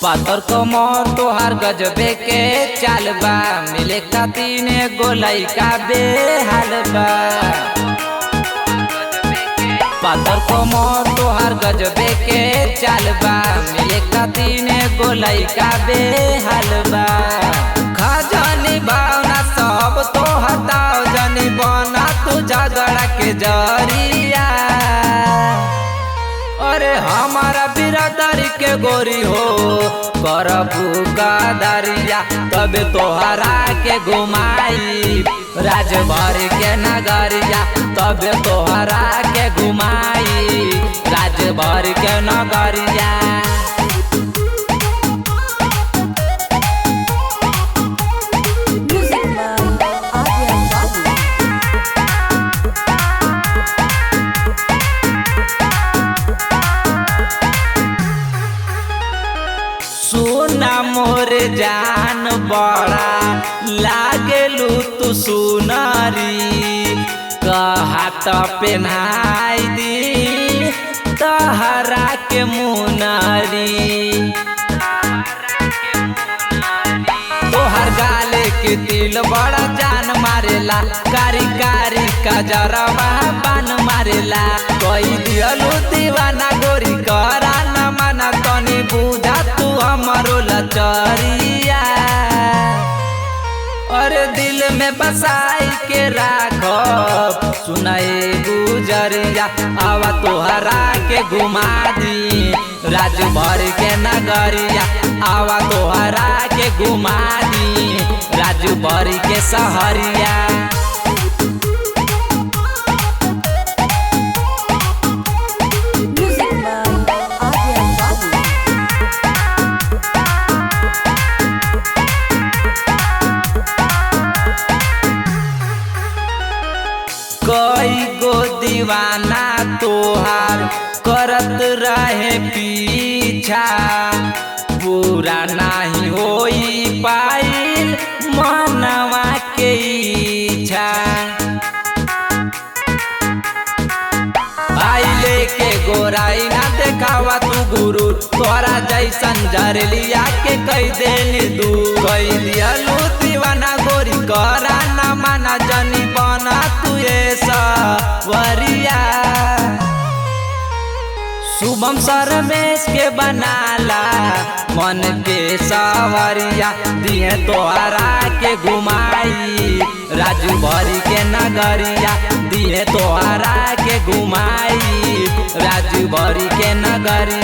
पातर कमर तोहार गजबे के चाल बा, मिले खातिर एगो लइका बेहाल बा। पातर कमर तोहार गजबे के चाल बा, मिले खातिर एगो लइका बेहाल बा। खजनी भावना सब तो हटाओ, जनी बना तू झगड़ा के जरिया। अरे हमारा बिरादरी के गोरी हो करबू का दरिया, तब तोहरा के घुमाई राजभर के नगरिया, तब तोहरा के घुमाई राजभर के नगरिया। सुना मोर जान बड़ा लागेलू तू सुनारी, कहा तो पेन्हाई दी तहरा के मुनारी। तोहर गाले के दिल बड़ा जान मारेला, कारी कारी का जरवा बान मारेला। कोई दियलू दीवाना गोरी करा न माना, तनी बुझा तू हमारो लचरिया। अरे दिल में बसाई के राखो सुनाए गुजरिया, आवा तोहरा के घुमा दी राजभर के नगरिया, आवा तोहरा के घुमा दी राजभर के सहरिया। कई गो दीवाना तोहार करत रहे पीछा, पूरा नहीं होई पाइल मनवा के इच्छा। आइले के गोराई ना देखावा तू गुरु, तोरा जैसन जरलिया के कई देली दू। कई दियलू दीवाना गोरी करा न माना, जनी बना तू वरिया। शुभम सरमेश के बनाला मन के सवरिया, दिए तोहरा के घुमाई राजभर के नगरिया, दिए तोहरा के घुमाई राजभर के नगरिया।